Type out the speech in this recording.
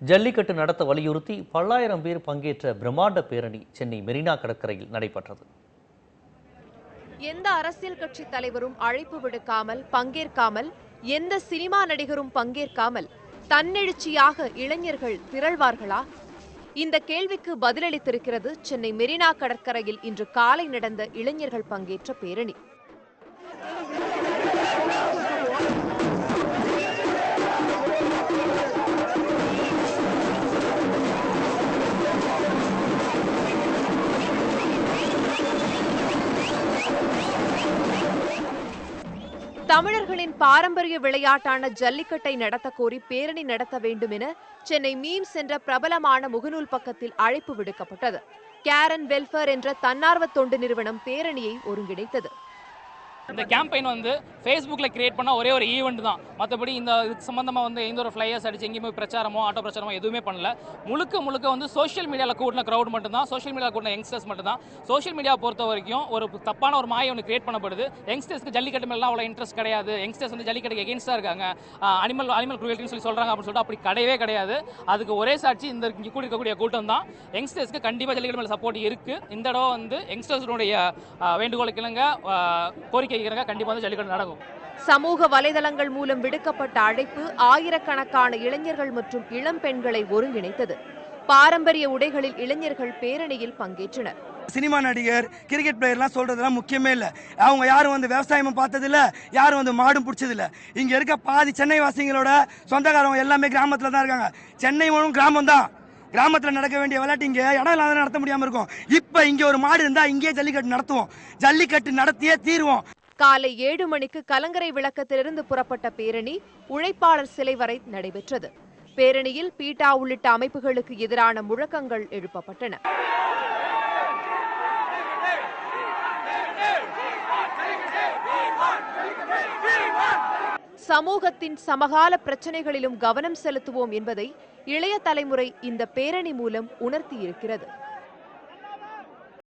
ஜல்லிக்கட்டு நடத்த வலியுறுத்தி பல்லாயிரம் பேர் பங்கேற்ற பிரம்மாண்ட பேரணி சென்னை மெரினா கடற்கரையில் நடைபெற்றது. எந்த அரசியல் கட்சி தலைவரும் அழைப்பு விடுக்காமல் பங்கேற்காமல், எந்த சினிமா நடிகரும் பங்கேற்காமல் தன்னெழுச்சியாக இளைஞர்கள் திரள்வார்களா? இந்த கேள்விக்கு பதிலளித்திருக்கிறது சென்னை மெரினா கடற்கரையில் இன்று காலை நடந்த இளைஞர்கள் பங்கேற்ற பேரணி. தமிழர்களின் பாரம்பரிய விளையாட்டான ஜல்லிக்கட்டை நடத்த கோரி பேரணி நடத்த வேண்டும் என சென்னை மீம்ஸ் என்ற பிரபலமான முகநூல் பக்கத்தில் அழைப்பு விடுக்கப்பட்டது. கேரன் வெல்ஃபேர் என்ற தன்னார்வ தொண்டு நிறுவனம் பேரணியை ஒருங்கிணைத்தது. இந்த கேம்பெயின் ஃபேஸ்புக்கில் கிரியேட் பண்ண ஒரே ஒரு ஈவெண்ட் தான். மற்றபடி இதுக்கு சம்மந்தமாக எந்த ஒரு ஃப்ளையர்ஸ் அடிச்சு எங்கேயுமே பிரச்சாரமோ ஆட்டோ பிரச்சாரமோ எதுவுமே பண்ணல. முழுக்க சோஷியல் மீடியாவில் கூட்டின க்ரௌட் மட்டும்தான், சோஷியல் மீடியாவில் கூட்டின யங்ஸ்டர்ஸ் மட்டும்தான். சோஷியல் மீடியா பொறுத்த வரைக்கும் ஒரு தப்பான ஒரு மாயை ஒன்று கிரியேட் பண்ணப்படுது. யங்ஸ்டர்ஸ்க்கு ஜல்லிக்கட்டு மேலாம் அவ்வளோ இன்ட்ரெஸ்ட் கிடையாது, யங்ஸ்டர்ஸ் ஜல்லிக்கட்டுக்கு எகென்ஸ்டாக இருக்காங்க, அனிமல் குரூவல்ட்டின்னு சொல்கிறாங்க அப்படின்னு சொல்லிட்டு அப்படி கிடையவே கிடையாது. அதுக்கு ஒரே சாட்சி இந்த இங்கே கூட்டிருக்கக்கூடிய கூட்டம் தான். யங்ஸ்டர்ஸ்க்கு கண்டிப்பாக ஜல்லிக்கட்டு மேலே சப்போர்ட் இருக்குது. இந்த தடவை யங்ஸ்டர்ஸுடைய வேண்டுகோளுக்கு இணங்க கோரிக்கை கண்டிப்பாக ஜல்லிக்கட்டு நடக்கும். சமூக வலைதளங்கள் மூலம் விடுக்கப்பட்ட அழைப்பு ஆயிரக்கணக்கான இளைஞர்கள் மற்றும் இளம் பெண்களை ஒருங்கிணைத்தது. பாரம்பரிய உடைகளில் இளைஞர்கள் பேரணியில் பங்கேற்றனர். சினிமா நடிகர், கிரிக்கெட் பிளேயர்லாம் சொல்றதெல்லாம் முக்கியமே இல்லை. அவங்க யாரும் விவசாயமும் பார்த்ததில்ல, யாரும் மாடும் பிடிச்சதில்ல. இங்க இருக்க பாதி சென்னை வாசிகளோட சொந்தக்காரங்க எல்லாமே கிராமத்துல தான் இருக்காங்க. சென்னை முழுவதும் கிராமம் தான். கிராமத்தில் நடக்க வேண்டிய விளையாட்டு இங்கே இடம் இல்லாத நடத்த முடியாமல் இருக்கும். இப்போ இங்கே ஒரு மாடு இருந்தால் இங்கேயே ஜல்லிக்கட்டு நடத்துவோம், ஜல்லிக்கட்டு நடத்தியே தீர்வோம். காலை 7 மணிக்கு கலங்கரை விளக்கத்திலிருந்து புறப்பட்ட பேரணி உழைப்பாளர் சிலை வரை நடைபெற்றது. பேரணியில் பீட்டா உள்ளிட்ட அமைப்புகளுக்கு எதிரான முழக்கங்கள் எழுப்பப்பட்டன. சமூகத்தின் சமகால பிரச்சனைகளிலும் கவனம் செலுத்துவோம் என்பதை இளைய தலைமுறை இந்த பேரணி மூலம் உணர்த்தியிருக்கிறது.